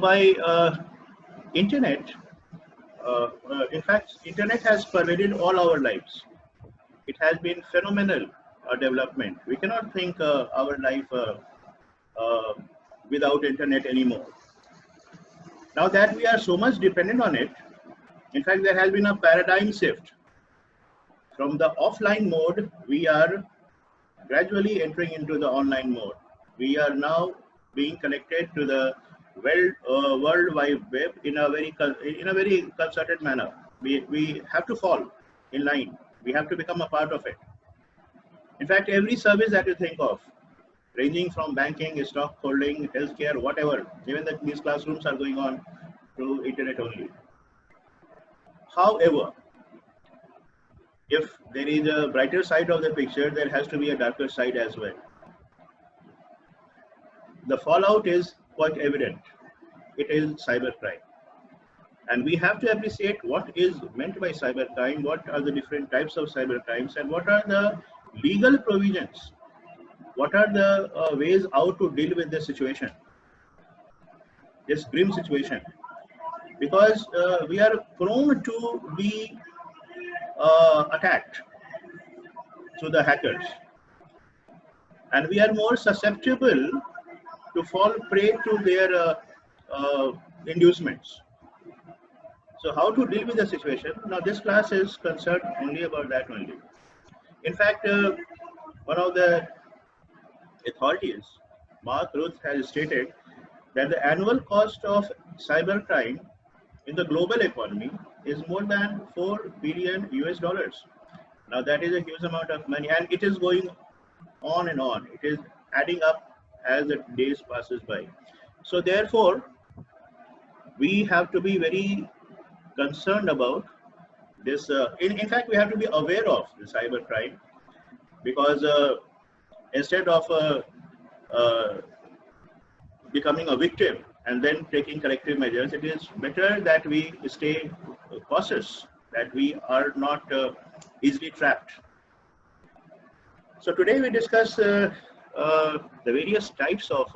By internet, in fact, internet has pervaded all our lives. It has been phenomenal development. We cannot think our life uh, without internet anymore. Now that we are so much dependent on it, in fact, there has been a paradigm shift. From the offline mode, we are gradually entering into the online mode. We are now being connected to the World Wide Web in a very concerted manner. We have to fall in line. We have to become a part of it. In fact, every service that you think of, ranging from banking, stock holding, healthcare, whatever, even these classrooms are going on through internet only. However, if there is a brighter side of the picture, there has to be a darker side as well. The fallout is quite evident. It is cybercrime. And we have to appreciate what is meant by cybercrime, what are the different types of cybercrimes, and what are the legal provisions, what are the ways out to deal with this situation, this grim situation. Because we are prone to be attacked through the hackers, and we are more susceptible to fall prey to their inducements. So how to deal with the situation? Now this class is concerned only about that only. In fact, one of the authorities, Mark Ruth, has stated that the annual cost of cybercrime in the global economy is more than $4 billion US. Now that is a huge amount of money, and it is going on and on. It is adding up as the days passes by. So therefore, we have to be very concerned about this. In fact, we have to be aware of the cybercrime, because instead of becoming a victim and then taking corrective measures, it is better that we stay cautious, that we are not easily trapped. So today we discuss the various types of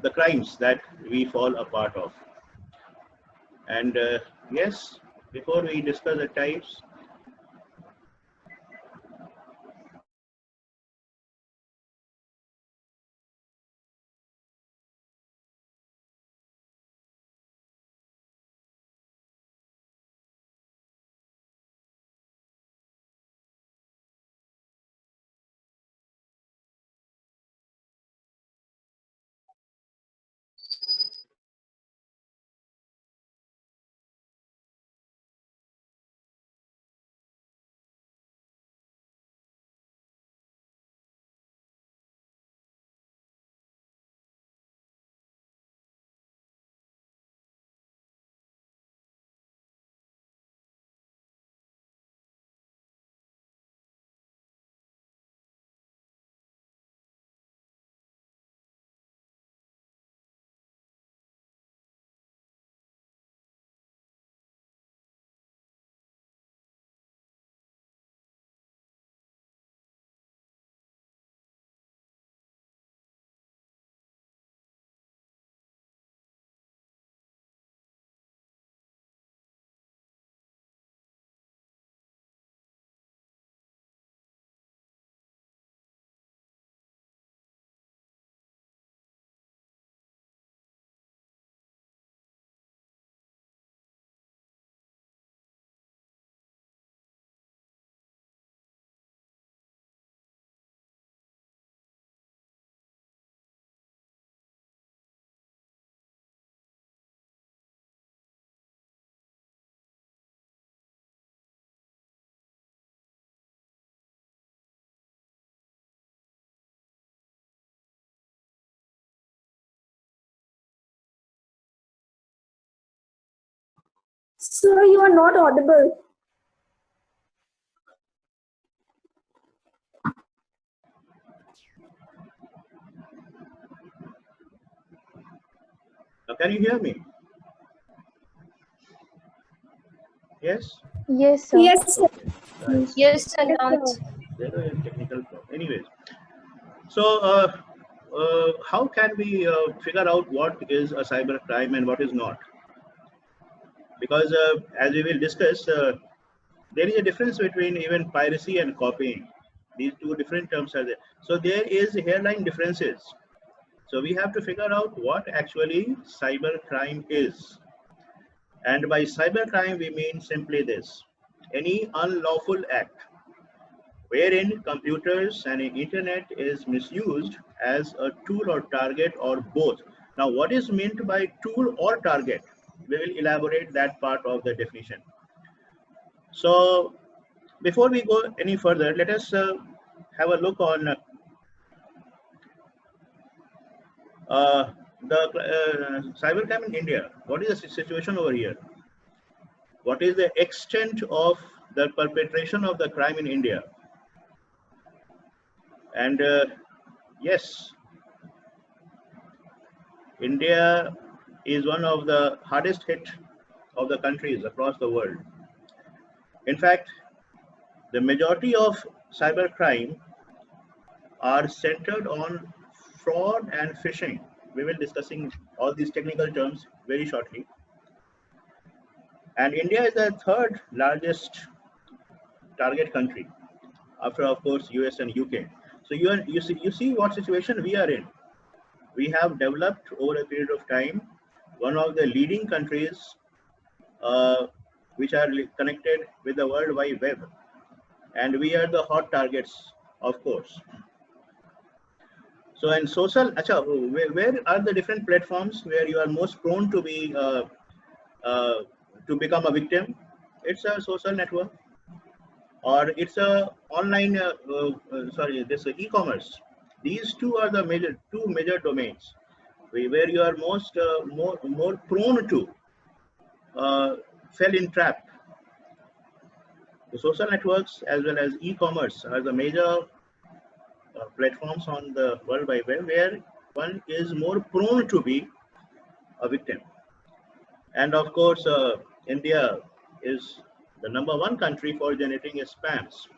the crimes that we fall a part of. And yes, before we discuss the types, Sir, you are not audible. now can you hear me? Yes? Yes, sir. Yes, sir. Okay. Yes, sir. Yes, sir. There is a technical problem. Anyways, So, how can we figure out what is a cyber crime and what is not? Because as we will discuss, there is a difference between even piracy and copying. These two different terms are there. So there is hairline differences. So we have to figure out what actually cyber crime is. And by cyber crime, we mean simply this: any unlawful act wherein computers and internet is misused as a tool or target or both. Now, what is meant by tool or target? We will elaborate that part of the definition. So, before we go any further, let us have a look on the cybercrime in India. What is the situation over here? What is the extent of the perpetration of the crime in India? And yes, India is one of the hardest hit of the countries across the world. In fact, the majority of cybercrime are centered on fraud and phishing. We will discussing all these technical terms very shortly. And India is the third largest target country after, of course, US and UK. So you see what situation we are in. We have developed over a period of time one of the leading countries which are connected with the World Wide Web, and we are the hot targets, of course. So in social, where are the different platforms where you are most prone to be to become a victim? It's a social network, or it's a online. This e-commerce. These two are the two major domains where you are more prone to fell in trap. The social networks as well as e-commerce are the major platforms on the World Wide Web where one is more prone to be a victim. And of course, India is the #1 country for generating spams.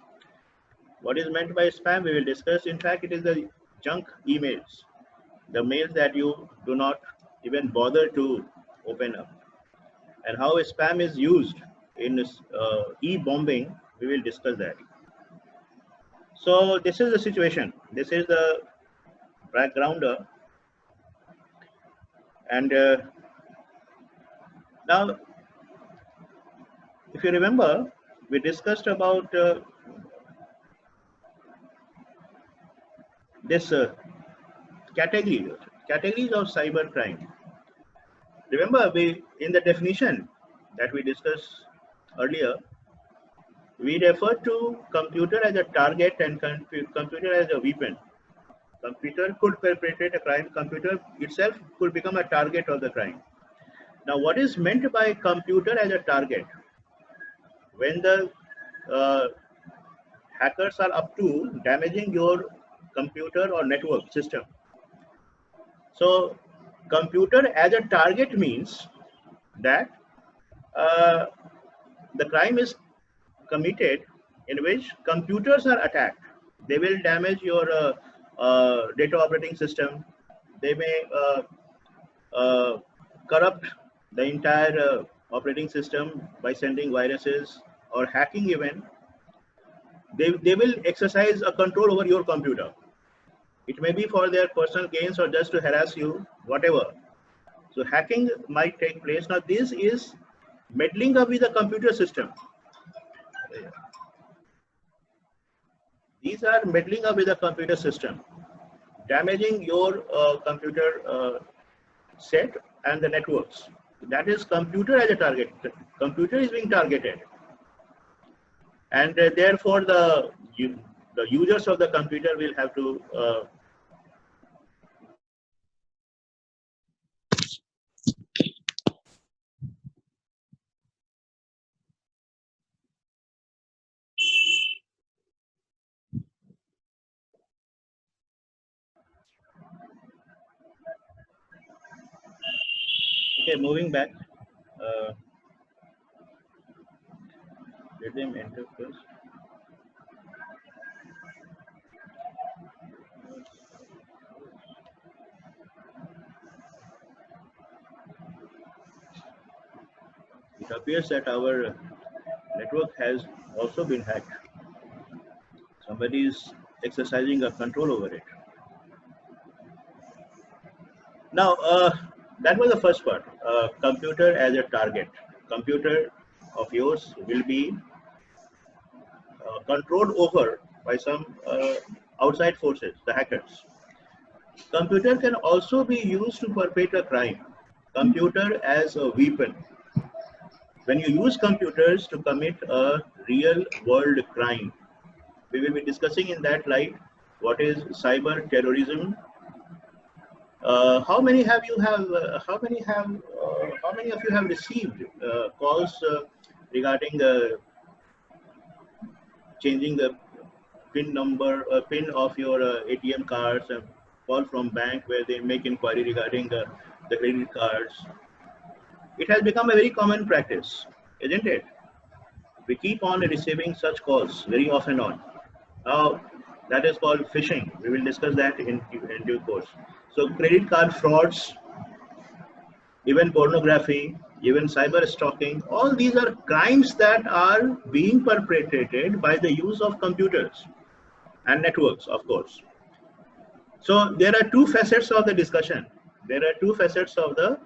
What is meant by spam, we will discuss. In fact, it is the junk emails, the mails that you do not even bother to open up. And how spam is used in e-bombing, we will discuss that. So this is the situation. This is the backgrounder. And now, if you remember, we discussed about this categories of cybercrime. Remember, we in the definition that we discussed earlier, we refer to computer as a target and computer as a weapon. Computer could perpetrate a crime. Computer itself could become a target of the crime. Now, what is meant by computer as a target? When the hackers are up to damaging your computer or network system. So, computer as a target means that the crime is committed in which computers are attacked. They will damage your data operating system. They may corrupt the entire operating system by sending viruses or hacking even. They will exercise a control over your computer. It may be for their personal gains or just to harass you, whatever. So hacking might take place. Now this is meddling up with the computer system. These are meddling up with the computer system, damaging your computer set and the networks. That is computer as a target. The computer is being targeted. And therefore the users of the computer will have to okay, moving back. Let them enter first. it appears that our network has also been hacked. Somebody is exercising a control over it. Now, that was the first part. Computer as a target. Computer of yours will be controlled over by some outside forces, the hackers. Computer can also be used to perpetrate a crime. Computer as a weapon. When you use computers to commit a real world crime, we will be discussing in that light what is cyber terrorism. How many of you have received calls regarding changing the pin of your ATM cards, and call from bank where they make inquiry regarding the credit cards? It has become a very common practice, isn't it? We keep on receiving such calls very often on. Now, that is called phishing. We will discuss that in due course. So, credit card frauds, even pornography, even cyber stalking, all these are crimes that are being perpetrated by the use of computers and networks, of course. So, there are two facets of the discussion. There are two facets of the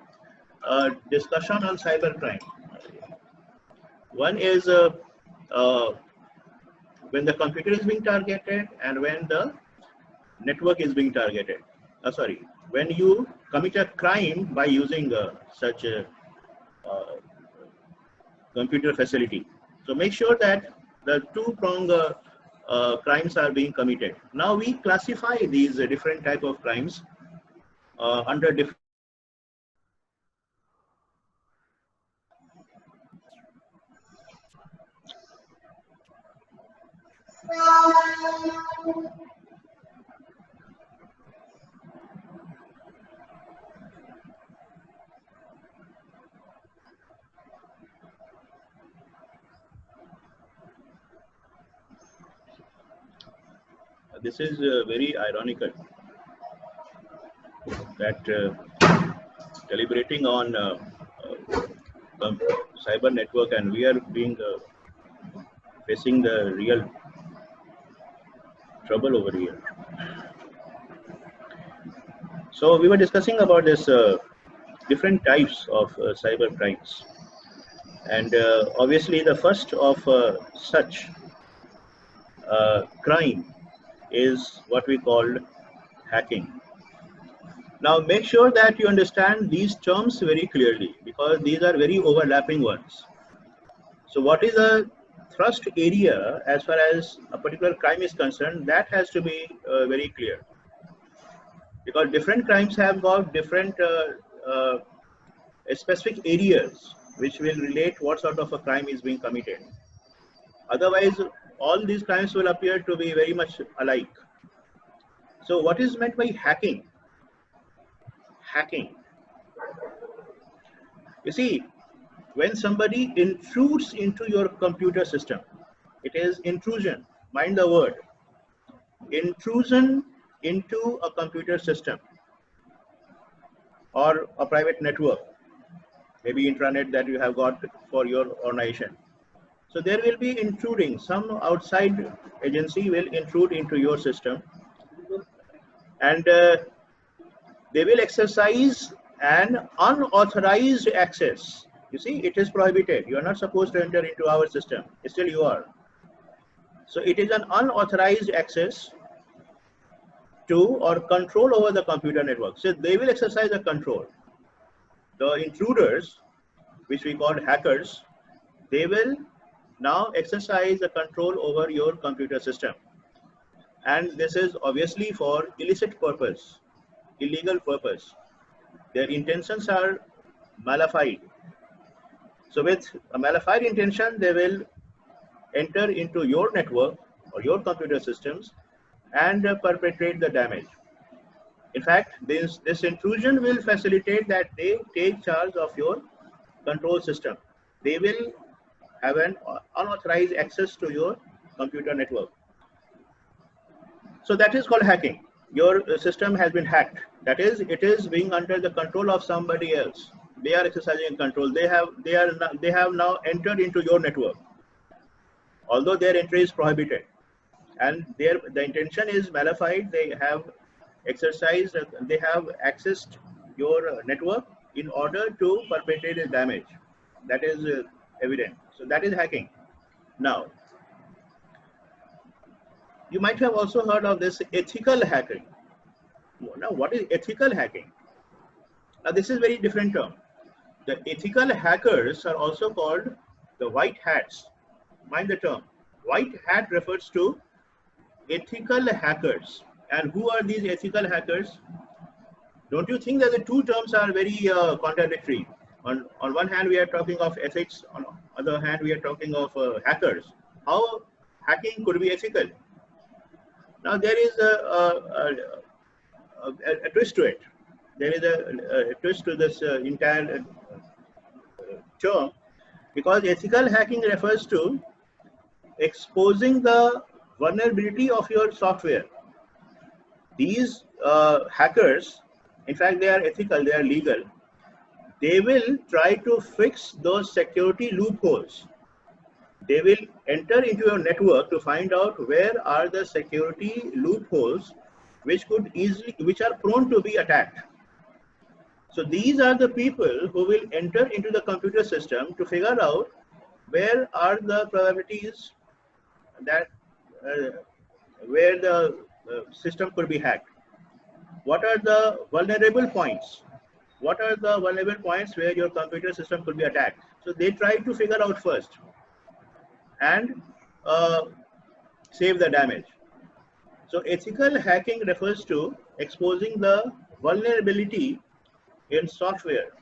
discussion on cybercrime. One is when the computer is being targeted and when the network is being targeted. When you commit a crime by using such a computer facility. So make sure that the two-pronged crimes are being committed. Now we classify these different type of crimes under different. This is very ironical that deliberating on cyber network, and we are being facing the real trouble over here. So we were discussing about this different types of cyber crimes, and obviously the first of such crime is what we call hacking. Now make sure that you understand these terms very clearly, because these are very overlapping ones. So what is a thrust area as far as a particular crime is concerned, that has to be very clear, because different crimes have got different specific areas which will relate what sort of a crime is being committed. Otherwise, all these crimes will appear to be very much alike. So what is meant by hacking? Hacking. You see, when somebody intrudes into your computer system, it is intrusion, mind the word. Intrusion into a computer system or a private network, maybe intranet that you have got for your organization. So there will be intruding, some outside agency will intrude into your system, and they will exercise an unauthorized access. You see, it is prohibited. You are not supposed to enter into our system. Still you are. So it is an unauthorized access to or control over the computer network. So they will exercise a control. The intruders, which we call hackers, they will now exercise a control over your computer system. And this is obviously for illicit purpose, illegal purpose. Their intentions are malefied. So with a malefied intention, they will enter into your network or your computer systems and perpetrate the damage. In fact, this intrusion will facilitate that they take charge of your control system. They will have an unauthorized access to your computer network. So that is called hacking. Your system has been hacked. That is, it is being under the control of somebody else. They are exercising control. They have now entered into your network, although their entry is prohibited, and the intention is malified. They have exercised. They have accessed your network in order to perpetrate a damage. That is evident. So that is hacking. Now, you might have also heard of this ethical hacking. Now, what is ethical hacking? Now, this is a very different term. The ethical hackers are also called the white hats. Mind the term. White hat refers to ethical hackers. And who are these ethical hackers? Don't you think that the two terms are very contradictory? On one hand, we are talking of ethics. On the other hand, we are talking of hackers. How hacking could be ethical? Now, there is a twist to it. There is a twist to this entire term, because ethical hacking refers to exposing the vulnerability of your software. These hackers, in fact, they are ethical, they are legal. They will try to fix those security loopholes. They will enter into your network to find out where are the security loopholes which are prone to be attacked. So these are the people who will enter into the computer system to figure out where are the probabilities that where the system could be hacked. What are the vulnerable points? What are the vulnerable points where your computer system could be attacked? So they try to figure out first and save the damage. So ethical hacking refers to exposing the vulnerability in software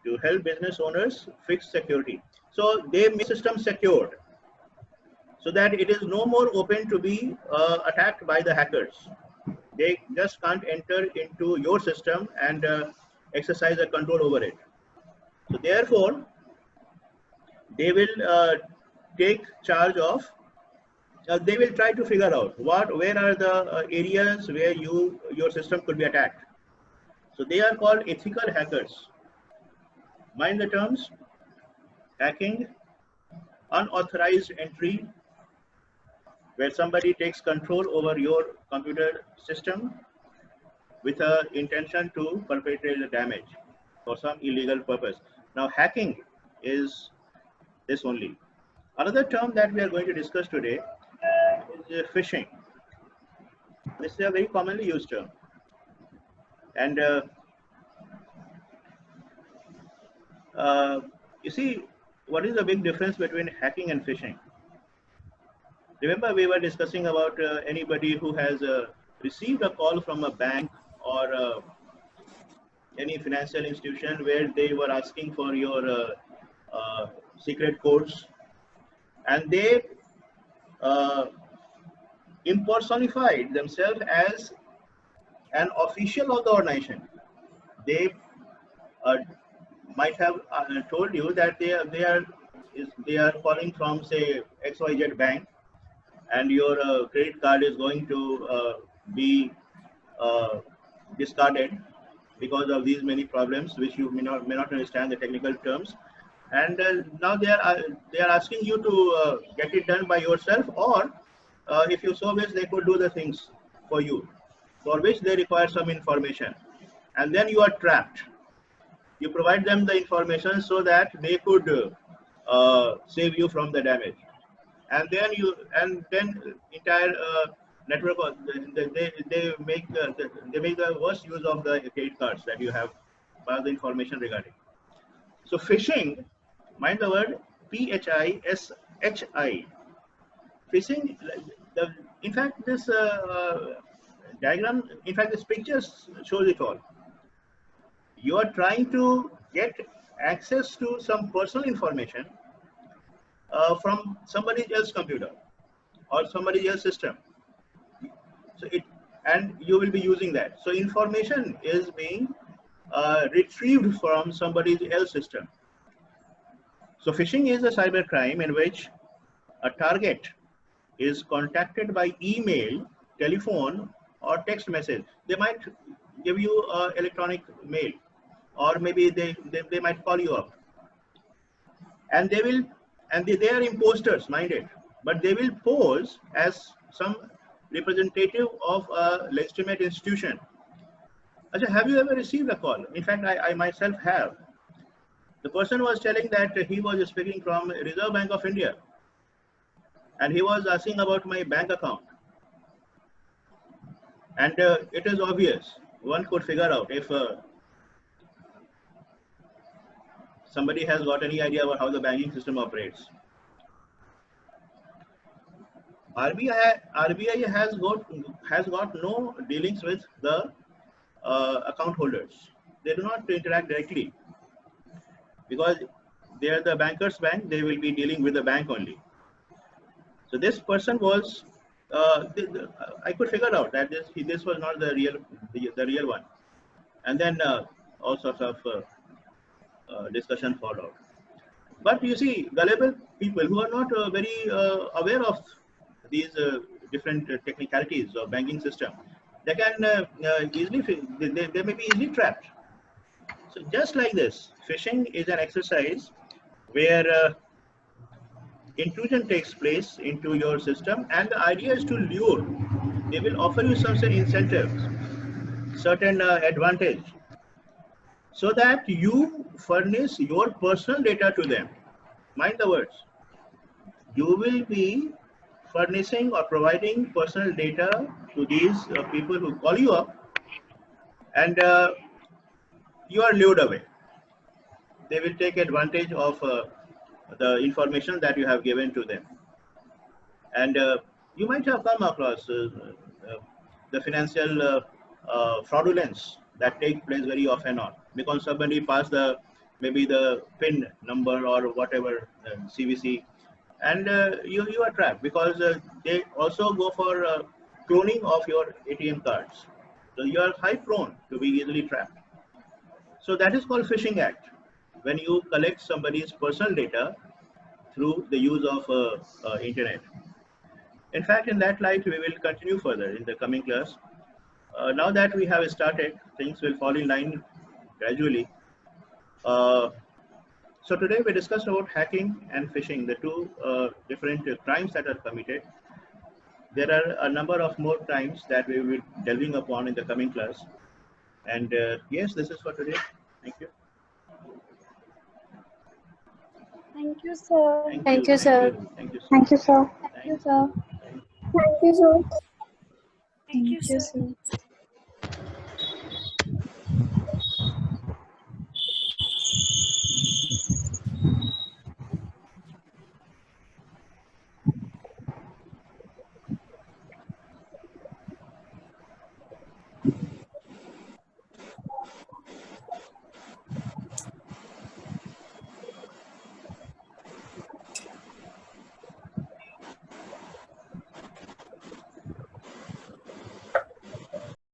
to help business owners fix security. So they make systems secured so that it is no more open to be attacked by the hackers. They just can't enter into your system and exercise a control over it. So therefore, they will take charge of. They will try to figure out where are the areas where your system could be attacked. So they are called ethical hackers. Mind the terms: hacking, unauthorized entry, where somebody takes control over your computer system with an intention to perpetrate the damage for some illegal purpose. Now, hacking is this only. Another term that we are going to discuss today is phishing. This is a very commonly used term. And you see, what is the big difference between hacking and phishing? Remember, we were discussing about anybody who has received a call from a bank or any financial institution where they were asking for your secret codes, and they impersonified themselves as an official of the organization. They might have told you that they are calling from, say, XYZ bank, and your credit card is going to be discarded because of these many problems, which you may not understand the technical terms. And now they are asking you to get it done by yourself, or if you so wish, they could do the things for you, for which they require some information, and then you are trapped. You provide them the information so that they could save you from the damage, and then entire network. They make the worst use of the credit cards that you have, all the information regarding. So phishing, mind the word PHISHI. Phishing. In fact, this diagram, in fact, this picture shows it all. You are trying to get access to some personal information from somebody else's computer or somebody else's system. So and you will be using that. So information is being retrieved from somebody else's system. So phishing is a cybercrime in which a target is contacted by email, telephone, or text message. They might give you electronic mail or maybe they might call you up, and they are imposters, mind it, but they will pose as some representative of a legitimate institution. Achha, have you ever received a call? In fact, I myself have. The person was telling that he was speaking from Reserve Bank of India, and he was asking about my bank account. And it is obvious, one could figure out if somebody has got any idea about how the banking system operates. RBI has got no dealings with the account holders. They do not interact directly because they are the banker's bank. They will be dealing with the bank only. So this person was, I could figure out that this was not the real one, and then all sorts of discussion followed. But you see, gullible people who are not very aware of these different technicalities of banking system, they can easily, they may be easily trapped. So just like this, phishing is an exercise where intrusion takes place into your system, and the idea is to lure. They will offer you some incentives, certain advantage, so that you furnish your personal data to them. Mind the words. You will be furnishing or providing personal data to these people who call you up, and you are lured away. They will take advantage of the information that you have given to them. And you might have come across the financial fraudulence that take place very often on, because somebody passed maybe the PIN number or whatever, CVC, and you are trapped, because they also go for cloning of your ATM cards. So you are high prone to be easily trapped. So that is called phishing act, when you collect somebody's personal data through the use of internet. In fact, in that light, we will continue further in the coming class. Now that we have started, things will fall in line gradually. So today we discussed about hacking and phishing, the two different crimes that are committed. There are a number of more crimes that we will be delving upon in the coming class. And yes, this is for today. Thank you. Thank you, sir. Thank you, sir. Thank you, Thank you, sir. Thank you, sir. Thank you, sir. Thank you, sir.